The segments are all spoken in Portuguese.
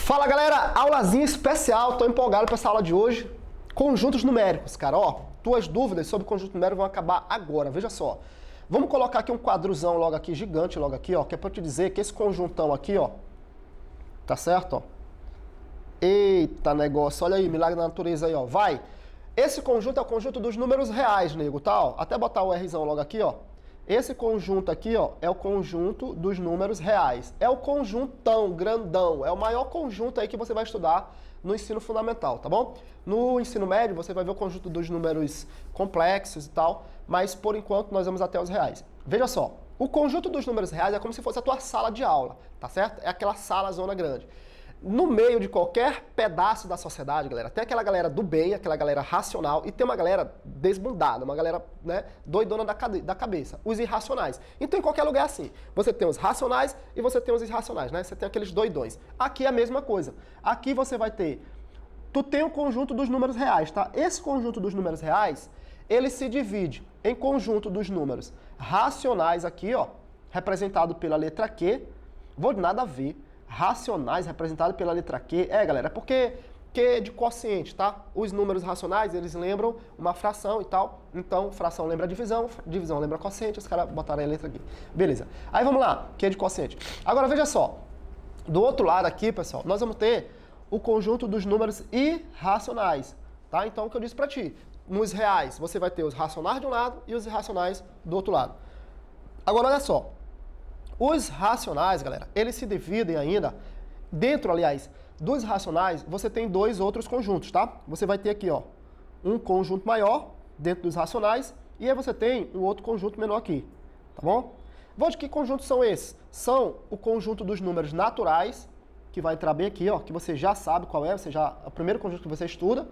Fala galera, aulazinha especial, tô empolgado para essa aula de hoje. Conjuntos numéricos, cara, ó, tuas dúvidas sobre conjunto numérico vão acabar agora, veja só. Vamos colocar aqui um quadrozão logo aqui, gigante logo aqui, ó, que é para te dizer que esse conjuntão aqui, ó, tá certo, ó. Eita negócio, olha aí, milagre da natureza aí, ó, vai. Esse conjunto é o conjunto dos números reais, nego, tá, ó, até botar o Rzão logo aqui, ó. Esse conjunto aqui, ó, é o conjunto dos números reais. É o conjuntão, grandão. É o maior conjunto aí que você vai estudar no ensino fundamental, tá bom? No ensino médio, você vai ver o conjunto dos números complexos e tal, mas por enquanto nós vamos até os reais. Veja só, o conjunto dos números reais é como se fosse a tua sala de aula, tá certo? É aquela sala zona grande. No meio de qualquer pedaço da sociedade, galera, tem aquela galera do bem, aquela galera racional, e tem uma galera desbundada, uma galera, né, doidona da cabeça, os irracionais. Então, em qualquer lugar é assim. Você tem os racionais e você tem os irracionais, né? Você tem aqueles doidões. Aqui é a mesma coisa. Aqui você vai ter... Tu tem o conjunto dos números reais, tá? Esse conjunto dos números reais, ele se divide em conjunto dos números racionais aqui, ó, representado pela letra Q. Vou de nada a ver. Racionais, representado pela letra Q. É, galera, é porque Q é de quociente, tá? Os números racionais, eles lembram uma fração e tal. Então, fração lembra divisão, divisão lembra quociente, os caras botaram a letra aqui. Beleza. Aí vamos lá, Q é de quociente. Agora, veja só. Do outro lado aqui, pessoal, nós vamos ter o conjunto dos números irracionais, tá? Então, o que eu disse pra ti, nos reais, você vai ter os racionais de um lado e os irracionais do outro lado. Agora, olha só. Os racionais, galera, eles se dividem ainda, dentro, aliás, dos racionais, você tem dois outros conjuntos, tá? Você vai ter aqui, ó, um conjunto maior dentro dos racionais, e aí você tem um outro conjunto menor aqui, tá bom? Vou de que conjuntos são esses? São o conjunto dos números naturais, que vai entrar bem aqui, ó, que você já sabe qual é, é o primeiro conjunto que você estuda,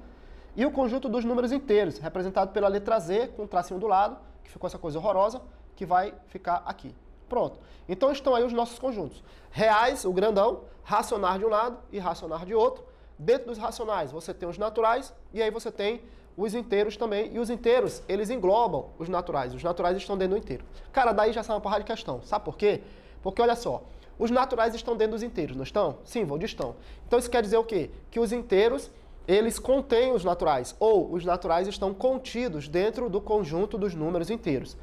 e o conjunto dos números inteiros, representado pela letra Z, com um tracinho do lado, que ficou essa coisa horrorosa, que vai ficar aqui. Pronto. Então estão aí os nossos conjuntos. Reais, o grandão, racionais de um lado e racionais de outro. Dentro dos racionais você tem os naturais e aí você tem os inteiros também. E os inteiros, eles englobam os naturais. Os naturais estão dentro do inteiro. Cara, daí já sai uma porrada de questão. Sabe por quê? Porque olha só, os naturais estão dentro dos inteiros, não estão? Sim, Valdir, estão. Então isso quer dizer o quê? Que os inteiros, eles contêm os naturais. Ou os naturais estão contidos dentro do conjunto dos números inteiros.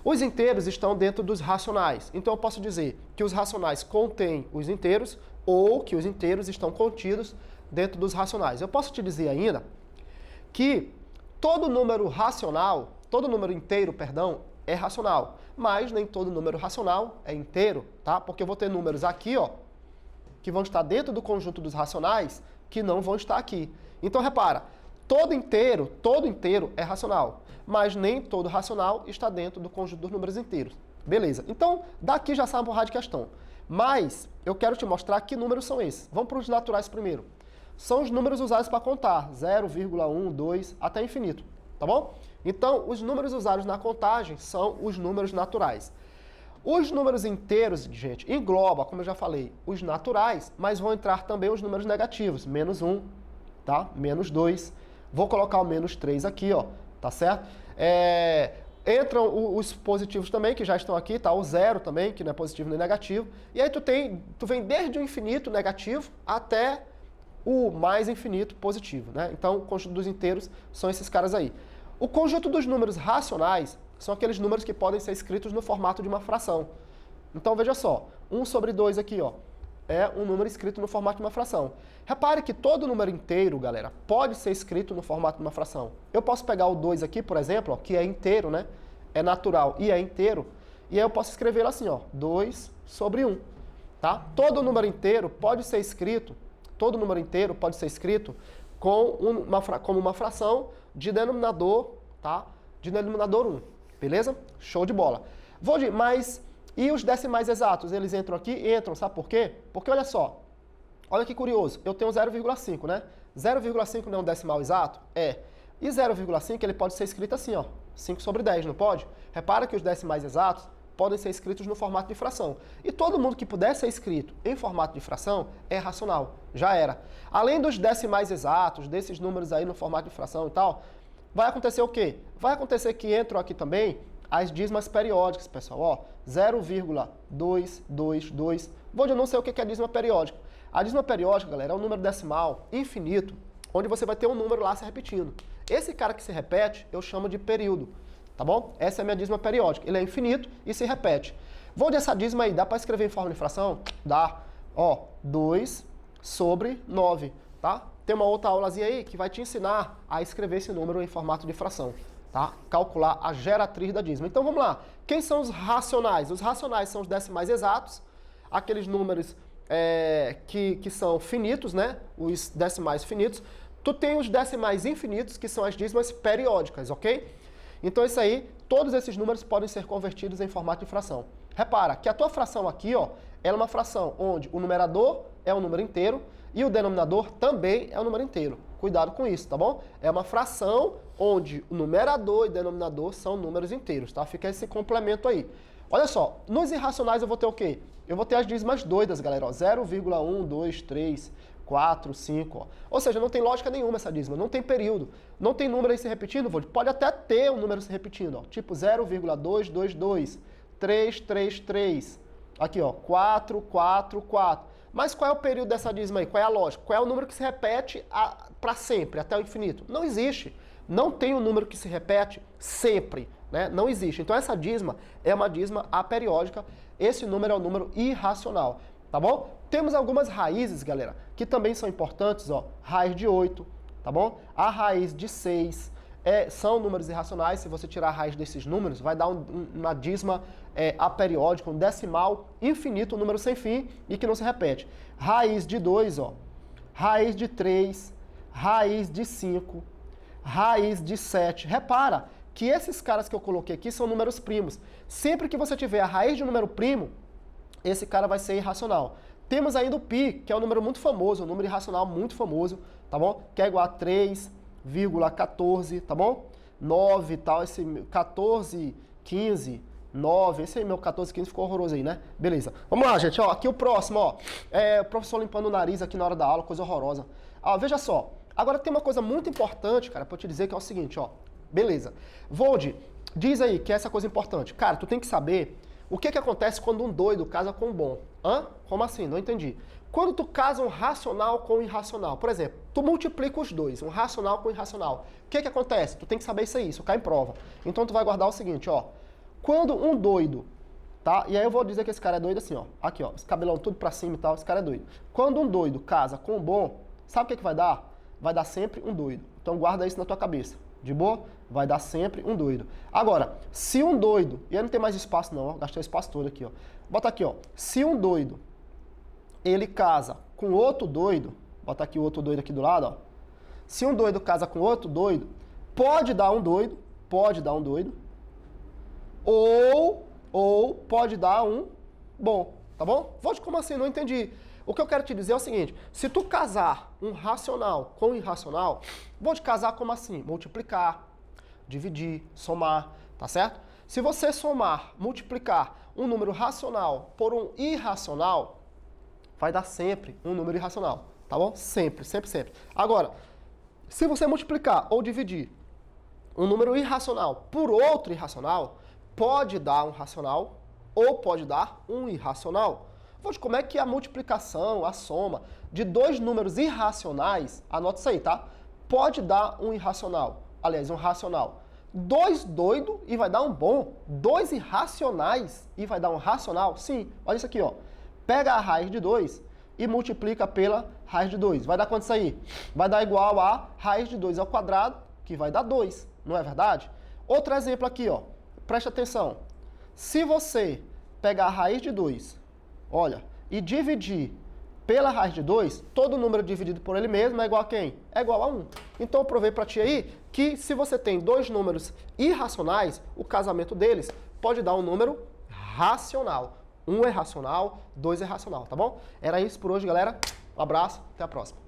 Os inteiros estão dentro dos racionais. Então eu posso dizer que os racionais contêm os inteiros ou que os inteiros estão contidos dentro dos racionais. Eu posso te dizer ainda que todo número racional, todo número inteiro, perdão, é racional, mas nem todo número racional é inteiro, tá? Porque eu vou ter números aqui, ó, que vão estar dentro do conjunto dos racionais que não vão estar aqui. Então repara, todo inteiro é racional, mas nem todo racional está dentro do conjunto dos números inteiros. Beleza. Então, daqui já sai uma porrada de questão. Mas eu quero te mostrar que números são esses. Vamos para os naturais primeiro. São os números usados para contar. 0, 1, 2, até infinito. Tá bom? Então, os números usados na contagem são os números naturais. Os números inteiros, gente, engloba, como eu já falei, os naturais, mas vão entrar também os números negativos. Menos 1, tá? Menos 2. Vou colocar o menos 3 aqui, ó. Tá certo? Entram os positivos também, que já estão aqui, tá? O zero também, que não é positivo nem negativo. E aí tu vem desde o infinito negativo até o mais infinito positivo, né? Então, o conjunto dos inteiros são esses caras aí. O conjunto dos números racionais são aqueles números que podem ser escritos no formato de uma fração. Então, veja só, 1 sobre 2 aqui, ó. É um número escrito no formato de uma fração. Repare que todo número inteiro, galera, pode ser escrito no formato de uma fração. Eu posso pegar o 2 aqui, por exemplo, ó, que é inteiro, né? É natural e é inteiro. E aí eu posso escrever assim, ó, 2 sobre 1. Tá? Todo número inteiro pode ser escrito, como uma fração de denominador, tá? De denominador 1. Beleza? Show de bola. Mas... E os decimais exatos, eles entram aqui? Entram, sabe por quê? Porque olha só, olha que curioso, eu tenho 0,5, né? 0,5 não é um decimal exato? É. E 0,5 ele pode ser escrito assim, ó, 5 sobre 10, não pode? Repara que os decimais exatos podem ser escritos no formato de fração. E todo mundo que puder ser escrito em formato de fração é racional, já era. Além dos decimais exatos, desses números aí no formato de fração e tal, vai acontecer o quê? Vai acontecer que entram aqui também as dízimas periódicas, pessoal, ó, 0,222. Vou de não sei o que é dízima periódica. A dízima periódica, galera, é um número decimal infinito, onde você vai ter um número lá se repetindo. Esse cara que se repete, eu chamo de período, tá bom? Essa é a minha dízima periódica. Ele é infinito e se repete. Vou dessa dízima aí, dá para escrever em forma de fração? Dá. Ó, 2 sobre 9, tá? Tem uma outra aulazinha aí que vai te ensinar a escrever esse número em formato de fração, tá? Calcular a geratriz da dízima. Então vamos lá. Quem são os racionais? Os racionais são os decimais exatos, aqueles números que são finitos, né? Os decimais finitos. Tu tem os decimais infinitos, que são as dízimas periódicas, ok? Então isso aí, todos esses números podem ser convertidos em formato de fração. Repara que a tua fração aqui, ó, ela é uma fração onde o numerador é um número inteiro e o denominador também é um número inteiro. Cuidado com isso, tá bom? É uma fração onde o numerador e o denominador são números inteiros, tá? Fica esse complemento aí. Olha só, nos irracionais eu vou ter o quê? Eu vou ter as dízimas doidas, galera, ó, 0,1, 2, 3, 4, 5, ó. Ou seja, não tem lógica nenhuma essa dízima, não tem período, não tem número aí se repetindo, pode até ter um número se repetindo, ó, tipo 0,222, 333, aqui ó, 4, 4, 4. Mas qual é o período dessa dízima aí? Qual é a lógica? Qual é o número que se repete para sempre, até o infinito? Não existe. Não tem um número que se repete sempre, né? Não existe. Então essa dízima é uma dízima aperiódica, esse número é um número irracional, tá bom? Temos algumas raízes, galera, que também são importantes, ó, raiz de 8, tá bom? A raiz de 6, são números irracionais. Se você tirar a raiz desses números, vai dar uma dízima aperiódica, um decimal infinito, um número sem fim e que não se repete. Raiz de 2, ó, raiz de 3, raiz de 5, raiz de 7. Repara que esses caras que eu coloquei aqui são números primos. Sempre que você tiver a raiz de um número primo, esse cara vai ser irracional. Temos ainda o π, que é um número muito famoso, um número irracional muito famoso, tá bom? Que é igual a 3,14, tá bom? 9 e tal, esse 14, 15, 9, esse aí meu 14, 15 ficou horroroso aí, né? Beleza. Vamos lá, gente, ó, aqui o próximo, ó, o professor limpando o nariz aqui na hora da aula, coisa horrorosa. Ó, veja só, agora tem uma coisa muito importante, cara, pra eu te dizer que é o seguinte, ó, beleza. Vold, diz aí que é essa coisa importante. Cara, tu tem que saber o que acontece quando um doido casa com um bom. Hã? Como assim? Não entendi. Quando tu casa um racional com um irracional, por exemplo, tu multiplica os dois, um racional com um irracional. O que acontece? Tu tem que saber isso aí, isso cai em prova. Então tu vai guardar o seguinte, ó. Quando um doido, tá? E aí eu vou dizer que esse cara é doido assim, ó. Aqui, ó, esse cabelão tudo pra cima e tal, esse cara é doido. Quando um doido casa com um bom, sabe o que vai dar? Vai dar sempre um doido. Então guarda isso na tua cabeça. De boa? Vai dar sempre um doido. Agora, se um doido, e aí não tem mais espaço não, ó, gastei o espaço todo aqui, ó. Bota aqui, ó. Se um doido, ele casa com outro doido, bota aqui o outro doido aqui do lado, ó. Se um doido casa com outro doido, pode dar um doido, ou pode dar um bom, tá bom? Volte, como assim? Não entendi. O que eu quero te dizer é o seguinte, se tu casar um racional com um irracional, vou te casar como assim? Multiplicar, dividir, somar, tá certo? Se você somar, multiplicar um número racional por um irracional, vai dar sempre um número irracional, tá bom? Sempre, sempre, sempre. Agora, se você multiplicar ou dividir um número irracional por outro irracional, pode dar um racional ou pode dar um irracional. Como é que a multiplicação, a soma de dois números irracionais, anota isso aí, tá? Pode dar um irracional, aliás, um racional. Dois doido e vai dar um bom. Dois irracionais e vai dar um racional? Sim, olha isso aqui, ó. Pega a raiz de 2 e multiplica pela raiz de 2. Vai dar quanto isso aí? Vai dar igual a raiz de 2 ao quadrado, que vai dar 2, não é verdade? Outro exemplo aqui, ó. Presta atenção. Se você pegar a raiz de 2, olha, e dividir pela raiz de 2, todo número dividido por ele mesmo é igual a quem? É igual a 1. Então eu provei para ti aí que se você tem dois números irracionais, o casamento deles pode dar um número racional. Um é racional, dois é racional, tá bom? Era isso por hoje, galera. Um abraço, até a próxima.